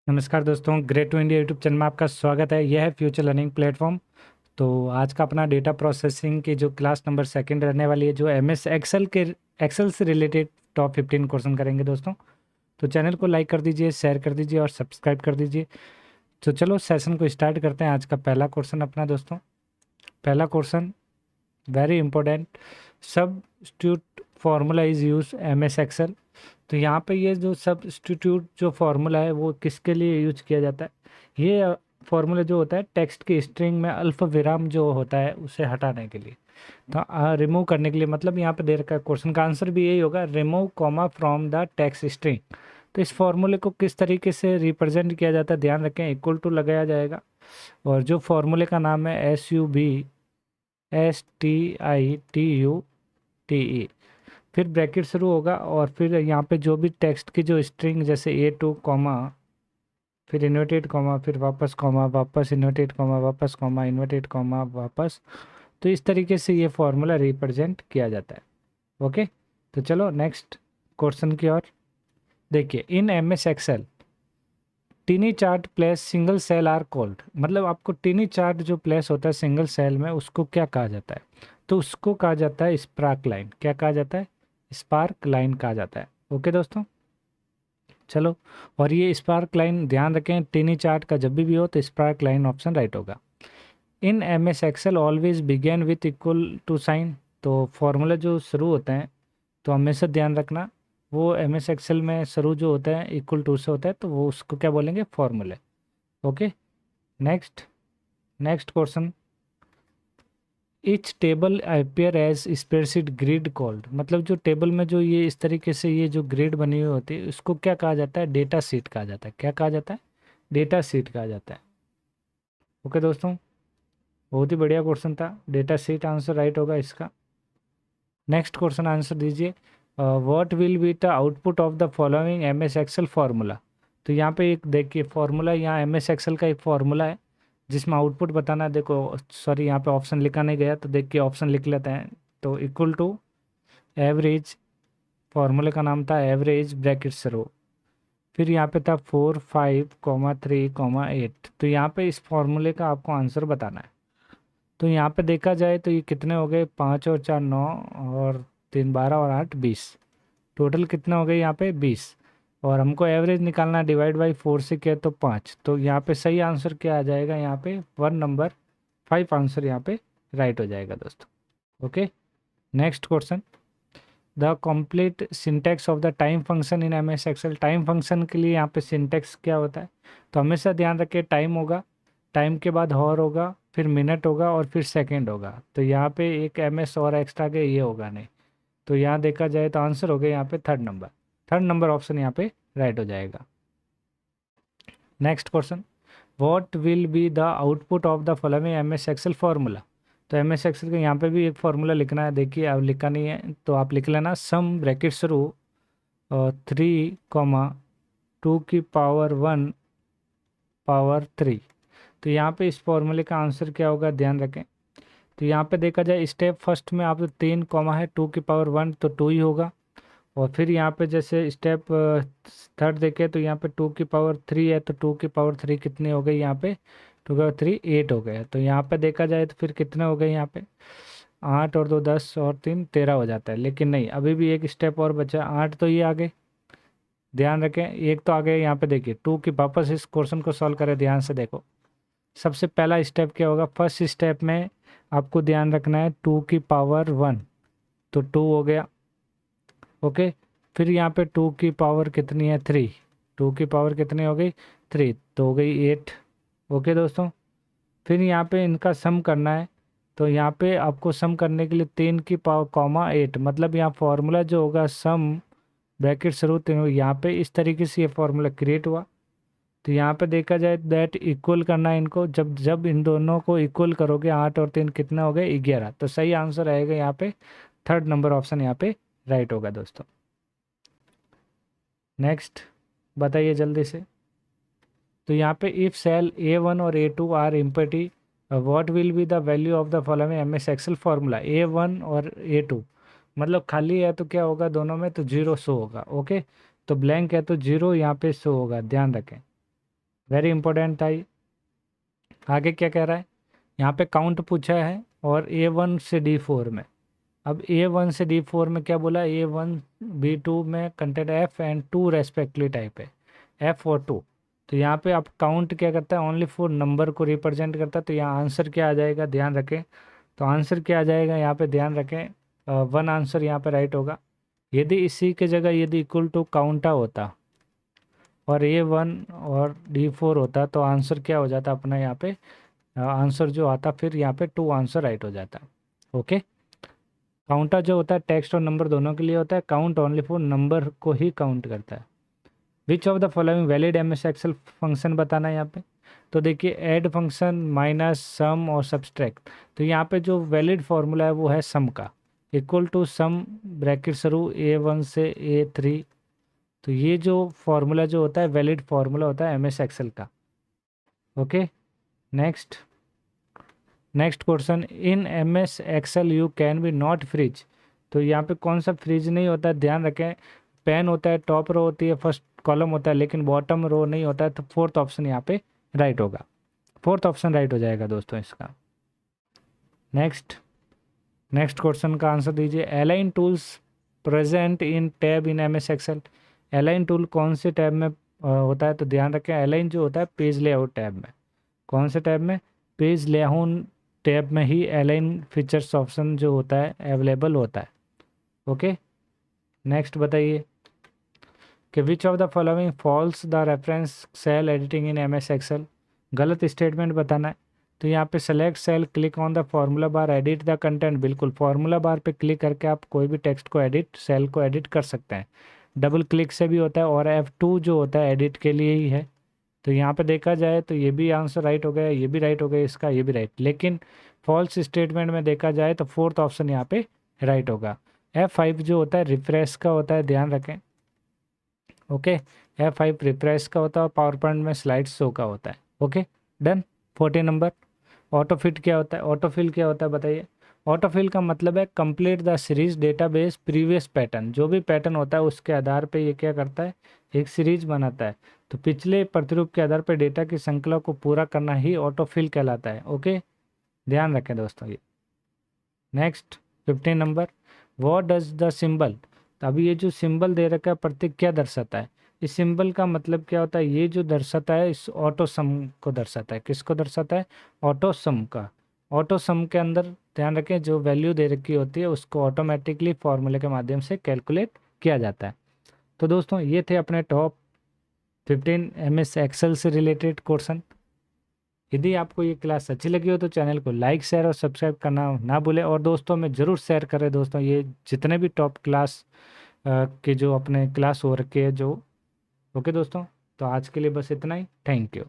नमस्कार दोस्तों, great to India YouTube channel में आपका स्वागत है। यह है फ्यूचर लर्निंग प्लेटफॉर्म। तो आज का अपना डेटा प्रोसेसिंग की जो क्लास नंबर सेकंड रहने वाली है, जो एमएस एक्सेल से रिलेटेड टॉप 15 क्वेश्चन करेंगे दोस्तों। तो चैनल को लाइक कर दीजिए, शेयर कर दीजिए और सब्सक्राइब कर दीजिए। तो चलो सेशन को स्टार्ट करते हैं। आज का पहला क्वेश्चन अपना दोस्तों, पहला question very important. Substitute formula is use M S Excel. तो यहाँ पे ये जो सब्स्टिट्यूट जो फार्मूला है वो किसके लिए यूज किया जाता है? ये फार्मूला जो होता है टेक्स्ट की स्ट्रिंग में अल्फ विराम जो होता है उसे हटाने के लिए, तो रिमूव करने के लिए। मतलब यहाँ पे दे रखा है, क्वेश्चन का आंसर भी यही होगा, remove comma from the text string. तो इस फार्मूले को किस तरीके से रिप्रेजेंट किया जाता है, ध्यान रखें, इक्वल टू लगाया जाएगा। और जो फार्मूले का नाम है SUBSTITUTE, फिर ब्रैकेट शुरू होगा और फिर यहाँ पे जो भी टेक्स्ट की जो स्ट्रिंग, जैसे A2 कॉमा, फिर इन्वर्टेड कॉमा, फिर वापस कॉमा, वापस इन्वर्टेड कॉमा, वापस कॉमा, इन्वर्टेड कॉमा, वापस। तो इस तरीके से ये फॉर्मूला रिप्रेजेंट किया जाता है। ओके, तो चलो नेक्स्ट क्वेश्चन की ओर देखिए। In MS Excel tiny chart place single cell are called. मतलब आपको टीनी चार्ट जो प्लेस होता है सिंगल सेल में, उसको क्या कहा जाता है? तो उसको कहा जाता है स्पार्क लाइन। क्या कहा जाता है? स्पार्क लाइन कहा जाता है। ओके दोस्तों, चलो। और ये स्पार्क लाइन ध्यान रखें, टीनी चार्ट का जब भी हो तो स्पार्क लाइन ऑप्शन राइट होगा। In MS Excel always begin with equal to sign. तो फॉर्मूला जो शुरू होते हैं, तो हमेशा ध्यान रखना, वो MS एक्सेल में शुरू जो होता है इक्वल टू से होता है, तो वो उसको क्या बोलेंगे? Formulae. Okay, next next question. Each table appear as spreadsheet grid called. मतलब जो टेबल में जो ये इस तरीके से ये जो ग्रिड बनी हुई होती है, उसको क्या कहा जाता है? डेटा सीट कहा जाता है। क्या कहा जाता है? डेटा सीट कहा जाता है। ओके दोस्तों, बहुत ही बढ़िया क्वेश्चन था। डेटा सीट आंसर राइट होगा इसका। नेक्स्ट क्वेश्चन आंसर दीजिए। What will be the output of the following MS Excel formula. तो यहाँ पे एक देखिए फार्मूला, यहाँ MS एक्सेल का एक फार्मूला है जिसमें आउटपुट बताना है। देखो सॉरी, यहाँ पे ऑप्शन लिखा नहीं गया, तो देख के ऑप्शन लिख लेते हैं। तो इक्वल टू एवरेज, फार्मूले का नाम था एवरेज ब्रैकेट शुरू, फिर यहाँ पे था 4, 5, 3, 8। तो यहाँ पे इस फार्मूले का आपको आंसर बताना है। तो यहाँ पे देखा जाए तो ये कितने हो गए? 5 और 4 9, और 3 12 और 8 20। टोटल कितने हो गए यहाँ पे? 20। और हमको एवरेज निकालना है, डिवाइड बाई 4 से किया तो 5। तो यहाँ पे सही आंसर क्या आ जाएगा? यहाँ पे 1 नंबर 5 आंसर यहाँ पे राइट हो जाएगा दोस्तों। Okay, next question. The complete syntax of the time function in MS Excel. Time function के लिए यहाँ पे सिंटैक्स क्या होता है? तो हमेशा ध्यान रखिए, टाइम होगा, टाइम के बाद हॉर होगा, फिर मिनट होगा और फिर सेकंड होगा। तो यहाँ पे एक MS और एक्स्ट्रा के ये होगा नहीं। तो यहाँ देखा जाए तो आंसर हो गया यहाँ पे थर्ड नंबर ऑप्शन यहाँ पे राइट हो जाएगा। Next question. What will be the output of the following MS Excel formula. तो MS एक्सेल का यहाँ पे भी एक फार्मूला लिखना है। देखिए अब लिखा नहीं है तो आप लिख लेना, सम ब्रैकेट शुरू 3, 2 की पावर 1 पावर 3। तो यहाँ पे इस फॉर्मूले का आंसर क्या होगा? ध्यान रखें। तो यहाँ पे देखा जाए स्टेप फर्स्ट में आप 3 कॉमा है 2 की पावर 1, तो 2 ही होगा। और फिर यहाँ पे जैसे स्टेप थर्ड देखें तो यहाँ पे 2 की पावर 3 है, तो 2 की पावर 3 कितनी हो गई यहाँ पे? 2 की पावर 3 8 हो गया। तो यहाँ पे देखा जाए तो फिर कितने हो गए यहाँ पे? 8 और 2 10 और 3 13 हो जाता है। लेकिन नहीं, अभी भी एक स्टेप और बचा, 8 तो ये आगे, ध्यान रखें, एक तो आगे। यहाँ पे देखिए टू की, वापस इस क्वेश्चन को सॉल्व करें, ध्यान से देखो। सबसे पहला स्टेप क्या होगा? फर्स्ट स्टेप में आपको ध्यान रखना है 2 की पावर 1, तो 2 हो गया। ओके, फिर यहाँ पे 2 की पावर कितनी है? 3। 2 की पावर कितनी हो गई? 3, तो हो गई 8। ओके दोस्तों, फिर यहाँ पे इनका सम करना है। तो यहाँ पे आपको सम करने के लिए 3 की पावर 8, मतलब यहाँ फॉर्मूला जो होगा सम ब्रैकेट शुरू तीनों, यहाँ पे इस तरीके से ये फॉर्मूला क्रिएट हुआ। तो यहाँ पे देखा जाए दैट इक्वल करना है इनको, जब जब इन दोनों को इक्वल करोगे 8 और 3 कितना हो गए? 11। तो सही आंसर आएगा यहाँ पे थर्ड नंबर ऑप्शन यहाँ पे राइट होगा दोस्तों। नेक्स्ट बताइए जल्दी से। तो यहाँ पे इफ सेल A1 और A2 are empty, what will be the value of the following MS Excel formula. A1 और A2 मतलब खाली है तो क्या होगा दोनों में? तो 0 शो होगा। ओके, तो ब्लैंक है तो 0 यहाँ पे शो होगा, ध्यान रखें। वेरी इंपॉर्टेंट था ये। आगे क्या कह रहा है, यहाँ पे काउंट पूछा है और A1 से D4 में। अब A1 से D4 में क्या बोला, A1 B2 में content F and 2 respectively type है, F और 2। तो यहाँ पे आप काउंट क्या करता है, ओनली फॉर नंबर को रिप्रेजेंट करता है। तो यहाँ आंसर क्या आ जाएगा, ध्यान रखें। तो आंसर क्या आ जाएगा यहाँ पे, ध्यान रखें, 1 आंसर यहाँ पे राइट होगा। यदि इसी के जगह यदि इक्वल टू काउंटा होता और A1 और D4 होता तो आंसर क्या हो जाता अपना यहाँ पे, आंसर जो आता फिर यहाँ पे 2 आंसर राइट हो जाता। ओके। काउंटर जो होता है टेक्स्ट और नंबर दोनों के लिए होता है, काउंट ओनली फॉर नंबर को ही काउंट करता है। Which of the following valid M S Excel function बताना है यहाँ पे। तो देखिए ऐड फंक्शन, माइनस, सम और सब्सट्रैक्ट। तो यहाँ पे जो वैलिड फार्मूला है वो है सम का, इक्वल टू सम ब्रैकेट शुरू A1 से A3। तो ये जो फार्मूला जो होता है वैलिड फार्मूला होता है एम एस एक्सेल का। Okay. Next next question, in M S Excel you can be not freeze. तो यहाँ पे कौन सा फ्रीज नहीं होता है, ध्यान रखें। पेन होता है, टॉप रो होती है, फर्स्ट कॉलम होता है, लेकिन बॉटम रो नहीं होता है। तो फोर्थ ऑप्शन यहाँ पे राइट होगा, फोर्थ ऑप्शन राइट हो जाएगा दोस्तों इसका। नेक्स्ट नेक्स्ट क्वेश्चन का आंसर दीजिए। Align tools present in tab in M S Excel. Align tool कौन से टैब में होता है, तो ध्यान रखें अलाइन जो होता है पेज लेआउट टैब में। कौन से टैब में, पेज लेआउट टैब में ही अलाइन फीचर्स ऑप्शन जो होता है अवेलेबल होता है। ओके। नेक्स्ट बताइए कि which of the following false the reference cell editing in M S Excel. गलत स्टेटमेंट बताना है। तो यहाँ पे select cell, click on the formula bar, edit the content. बिल्कुल फॉर्मूला बार पे क्लिक करके आप कोई भी टेक्स्ट को एडिट, सेल को एडिट कर सकते हैं। डबल क्लिक से भी होता है, और F2 जो होता है एडिट के लिए ही है। तो यहाँ पे देखा जाए तो ये भी आंसर राइट हो गया, ये भी राइट हो गया, इसका ये भी राइट। लेकिन फॉल्स स्टेटमेंट में देखा जाए तो फोर्थ ऑप्शन यहाँ पे राइट होगा। F5 जो होता है रिफ्रेश का होता है, ध्यान रखें। ओके। F5 रिफ्रेश का होता है और पावर पॉइंट में स्लाइड शो का होता है। Okay done. 14 नंबर, ऑटोफिट क्या होता है, ऑटोफिल क्या होता है बताइए। ऑटोफिल का मतलब है complete the series database previous pattern. जो भी पैटर्न होता है उसके आधार पे ये क्या करता है, एक सीरीज बनाता है। तो पिछले प्रतिरूप के आधार पर डेटा की श्रृंखला को पूरा करना ही ऑटोफिल कहलाता है। ओके, ध्यान रखें दोस्तों ये। Next 15 number, what does the symbol. तो अभी ये जो सिंबल दे रखा है प्रतीक क्या दर्शाता है। इस सिंबल का मतलब क्या होता है, ये जो दर्शाता है इस ऑटो सम को दर्शाता है। किसको दर्शाता है, ऑटो सम का। ऑटो सम के अंदर ध्यान रखें जो वैल्यू दे रखी होती है उसको ऑटोमेटिकली फॉर्मूले के माध्यम से कैलकुलेट किया जाता है। तो दोस्तों ये थे अपने टॉप 15 MS एक्सेल से रिलेटेड क्वेश्चन। यदि आपको ये क्लास अच्छी लगी हो तो चैनल को लाइक, शेयर और सब्सक्राइब करना ना भूलें, और दोस्तों में ज़रूर शेयर करें दोस्तों। ये जितने भी टॉप क्लास के जो अपने क्लास हो रखे हैं जो। ओके दोस्तों, तो आज के लिए बस इतना ही। Thank you.